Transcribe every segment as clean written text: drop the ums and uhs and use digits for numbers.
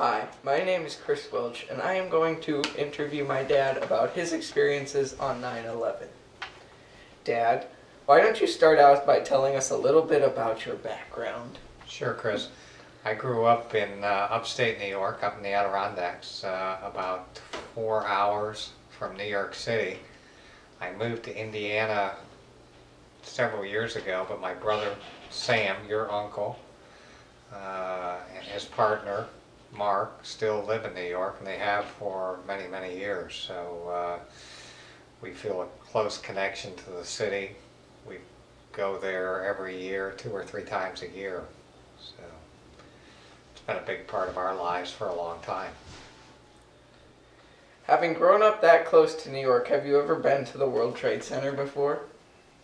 Hi, my name is Chris Welch, and I am going to interview my dad about his experiences on 9/11. Dad, why don't you start out by telling us a little bit about your background? Sure, Chris. I grew up in upstate New York, up in the Adirondacks, about 4 hours from New York City. I moved to Indiana several years ago, but my brother Sam, your uncle, and his partner Mark still live in New York, and they have for many, many years. So we feel a close connection to the city. We go there every year, 2 or 3 times a year. So it's been a big part of our lives for a long time. Having grown up that close to New York, have you ever been to the World Trade Center before?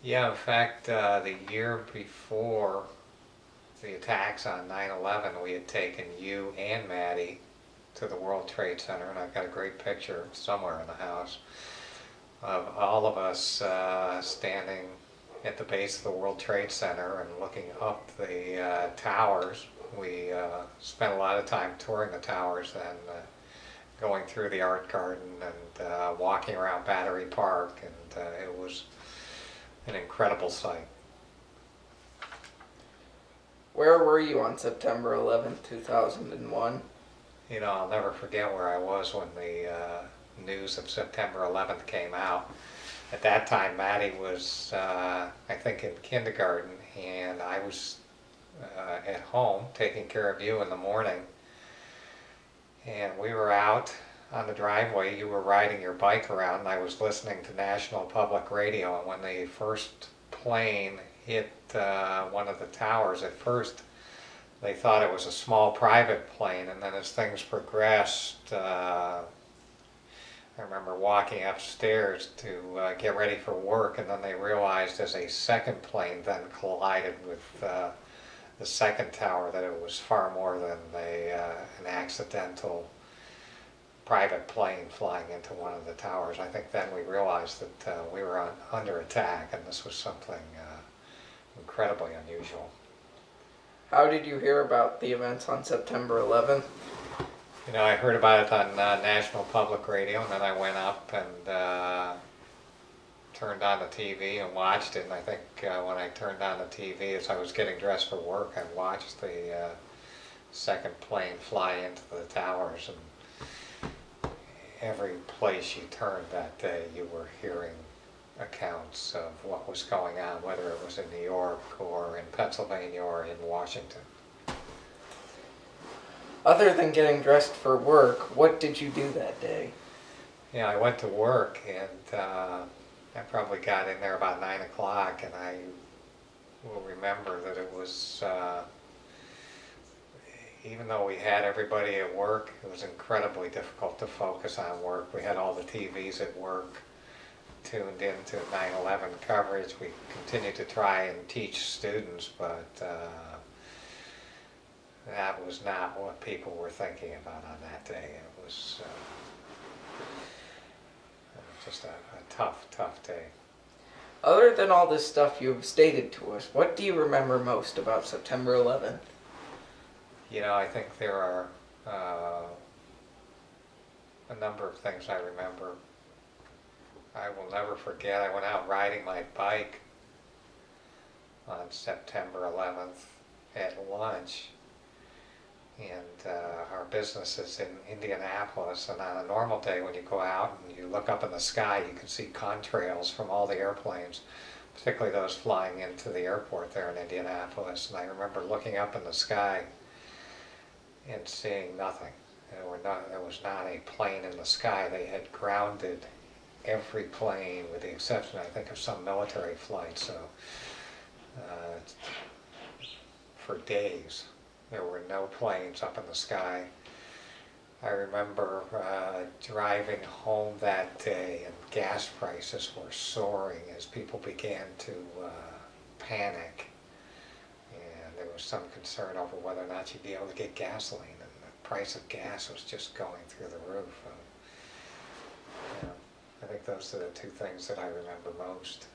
Yeah, in fact, the year before the attacks on 9/11, we had taken you and Maddie to the World Trade Center, and I've got a great picture somewhere in the house of all of us standing at the base of the World Trade Center and looking up the towers. We spent a lot of time touring the towers and going through the art garden and walking around Battery Park, and it was an incredible sight. Where were you on September 11th, 2001? You know, I'll never forget where I was when the news of September 11th came out. At that time, Maddie was, I think, in kindergarten, and I was at home taking care of you in the morning. And we were out on the driveway. You were riding your bike around, and I was listening to National Public Radio. And when the first plane hit one of the towers, at first they thought it was a small private plane, and then as things progressed, I remember walking upstairs to get ready for work, and then they realized as a second plane then collided with the second tower that it was far more than an accidental private plane flying into one of the towers. I think then we realized that we were under attack, and this was something incredibly unusual. How did you hear about the events on September 11th? You know, I heard about it on National Public Radio, and then I went up and turned on the TV and watched it. And I think when I turned on the TV, as I was getting dressed for work, I watched the second plane fly into the towers. And every place you turned that day, you were hearing accounts of what was going on, whether it was in New York or in Pennsylvania or in Washington. Other than getting dressed for work, what did you do that day? Yeah, I went to work, and I probably got in there about 9 o'clock, and I will remember that it was, even though we had everybody at work, it was incredibly difficult to focus on work. We had all the TVs at work tuned into 9/11 coverage. We continued to try and teach students, but that was not what people were thinking about on that day. It was just a tough, tough day. Other than all this stuff you've stated to us, what do you remember most about September 11th? You know, I think there are a number of things I remember. I will never forget, I went out riding my bike on September 11th at lunch, and our business is in Indianapolis, and on a normal day when you go out and you look up in the sky, you can see contrails from all the airplanes, particularly those flying into the airport there in Indianapolis. And I remember looking up in the sky and seeing nothing. There was not a plane in the sky. They had grounded every plane with the exception, I think, of some military flights. So for days there were no planes up in the sky. I remember driving home that day, and gas prices were soaring as people began to panic, and there was some concern over whether or not you'd be able to get gasoline, and the price of gas was just going through the roof. I think those are the two things that I remember most.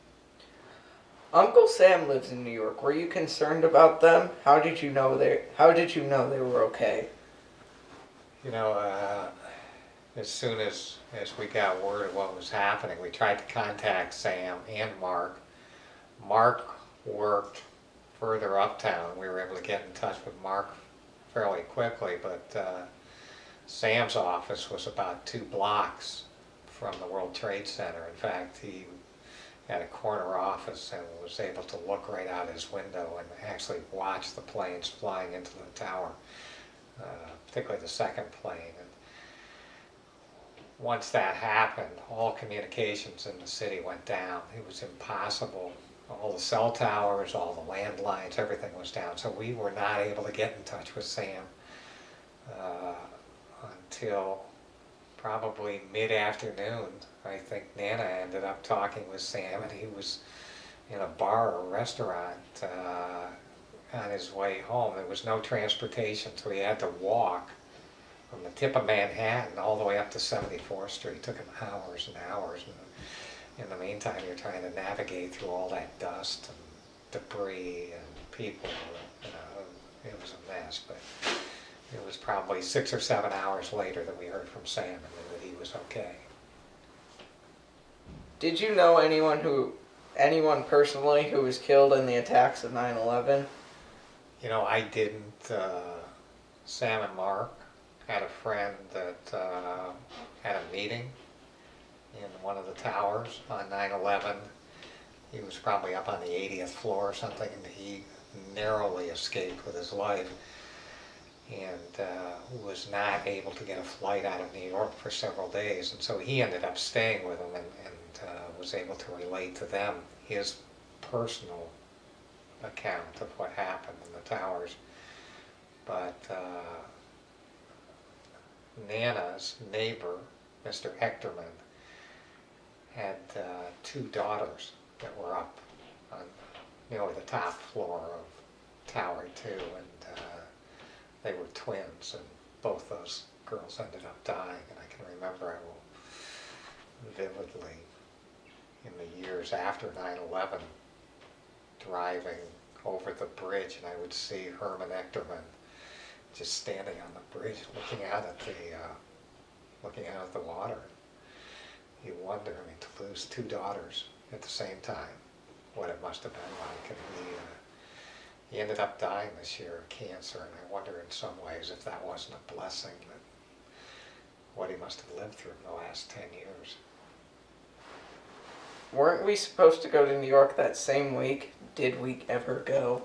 Uncle Sam lives in New York. Were you concerned about them? How did you know they were okay? You know, as soon as we got word of what was happening, we tried to contact Sam and Mark. Mark worked further uptown. We were able to get in touch with Mark fairly quickly, but Sam's office was about 2 blocks from the World Trade Center. In fact, he had a corner office and was able to look right out his window and actually watch the planes flying into the tower, particularly the second plane. And once that happened, all communications in the city went down. It was impossible. All the cell towers, all the landlines, everything was down. So we were not able to get in touch with Sam until probably mid-afternoon. I think Nana ended up talking with Sam, and he was in a bar or restaurant on his way home. There was no transportation, so he had to walk from the tip of Manhattan all the way up to 74th Street. It took him hours and hours. And in the meantime, you're trying to navigate through all that dust and debris and people. You know, it was a mess, but it was probably 6 or 7 hours later that we heard from Sam and knew that he was okay. Did you know anyone personally who was killed in the attacks of 9/11? You know, I didn't. Sam and Mark had a friend that had a meeting in one of the towers on 9/11. He was probably up on the 80th floor or something, and he narrowly escaped with his life, and was not able to get a flight out of New York for several days. And so he ended up staying with them and was able to relate to them his personal account of what happened in the towers. But Nana's neighbor, Mr. Hectorman, had 2 daughters that were up on nearly the top floor of Tower 2, and they were twins, and both those girls ended up dying. And I can remember, I will vividly, in the years after 9/11, driving over the bridge, and I would see Herman Echterman just standing on the bridge, looking out at the water. You wonder, I mean, to lose 2 daughters at the same time, what it must have been like. And he ended up dying this year of cancer, and I wonder in some ways if that wasn't a blessing, that what he must have lived through in the last 10 years. Weren't we supposed to go to New York that same week? Did we ever go?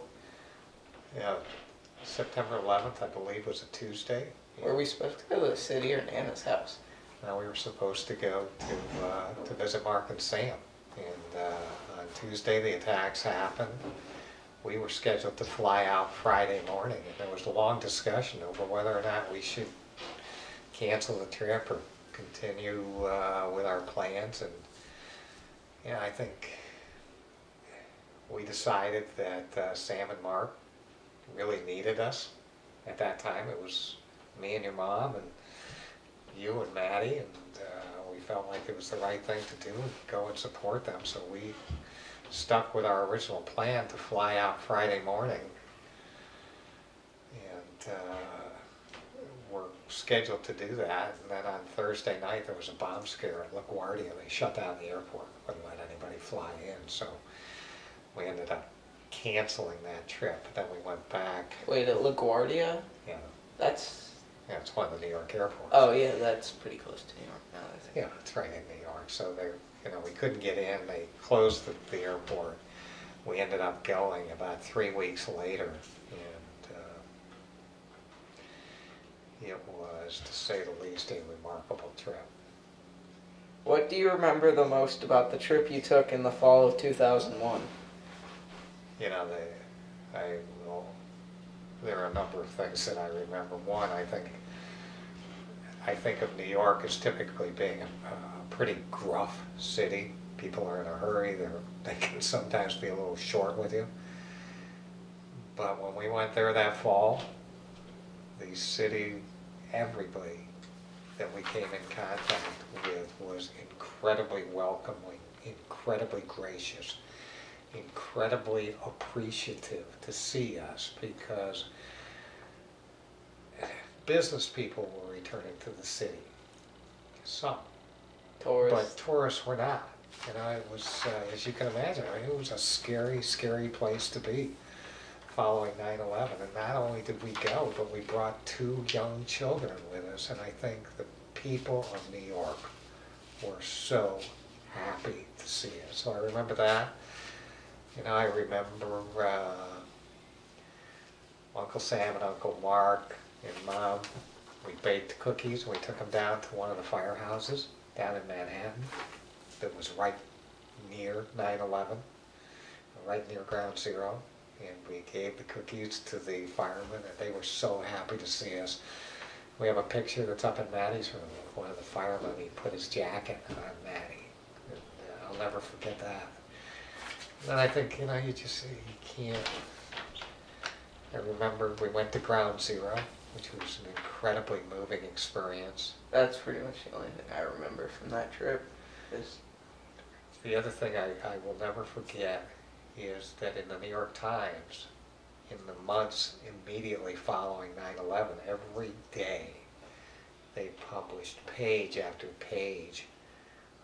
Yeah, September 11th, I believe, was a Tuesday. Were we supposed to go to the city or Nana's house? Now we were supposed to go to visit Mark and Sam, and on Tuesday the attacks happened. We were scheduled to fly out Friday morning, and there was a long discussion over whether or not we should cancel the trip or continue with our plans. And yeah, I think we decided that Sam and Mark really needed us at that time. It was me and your mom and you and Maddie, and we felt like it was the right thing to do and go and support them. So we stuck with our original plan to fly out Friday morning, and we're scheduled to do that. And then on Thursday night there was a bomb scare at LaGuardia. They shut down the airport, wouldn't let anybody fly in, so we ended up canceling that trip. But then we went back. Wait, at LaGuardia? Yeah. Yeah, it's one of the New York airports. Oh yeah, that's pretty close to New York now, I think. Yeah, it's right in New York. So we couldn't get in. They closed the airport. We ended up going about 3 weeks later, and it was, to say the least, a remarkable trip. What do you remember the most about the trip you took in the fall of 2001? You know, there are a number of things that I remember. One, I think of New York as typically being a pretty gruff city. People are in a hurry. They can sometimes be a little short with you. But when we went there that fall, the city, everybody that we came in contact with was incredibly welcoming, incredibly gracious, incredibly appreciative to see us, because business people were returning to the city. Some. Tourists. But tourists were not. You know, it was, as you can imagine, I mean, it was a scary, scary place to be following 9/11. And not only did we go, but we brought 2 young children with us. And I think the people of New York were so happy to see us. So I remember that. You know, I remember Uncle Sam and Uncle Mark and Mom. We baked cookies and we took them down to one of the firehouses down in Manhattan that was right near 9/11, right near Ground Zero. And we gave the cookies to the firemen and they were so happy to see us. We have a picture that's up in Maddie's room of one of the firemen. He put his jacket on Maddie. And, I'll never forget that. And I think, you know, you can't. I remember we went to Ground Zero, which was an incredibly moving experience. That's pretty much the only thing I remember from that trip. The other thing I will never forget is that in the New York Times, in the months immediately following 9/11, every day they published page after page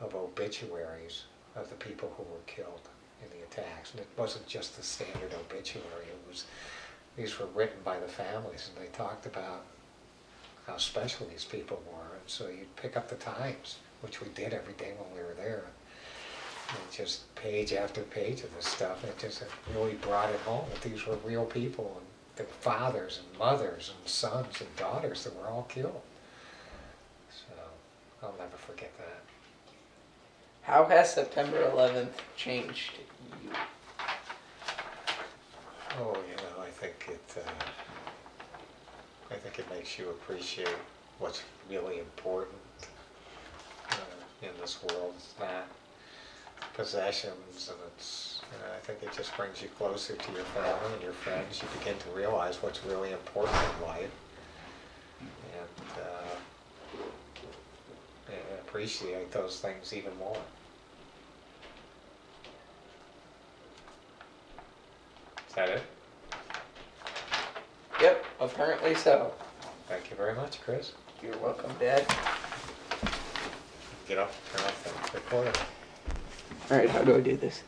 of obituaries of the people who were killed in the attacks. And it wasn't just the standard obituary, these were written by the families and they talked about how special these people were. And so you'd pick up the Times, which we did every day when we were there. And just page after page of this stuff, and it just really brought it home that these were real people, and their fathers and mothers and sons and daughters that were all killed. So I'll never forget that. How has September 11th changed you? Oh, you know, I think it makes you appreciate what's really important in this world. It's not possessions, and I think it just brings you closer to your family and your friends. You begin to realize what's really important in life, and appreciate those things even more. Is that it? Yep, apparently so. Thank you very much, Chris. You're welcome, Dad. Get up, turn off the recorder. Alright, how do I do this?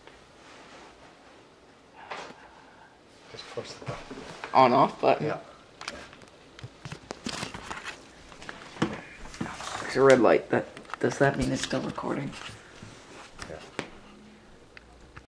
Just push the button. On-off button? Yeah. There's a red light. Does that mean it's still recording?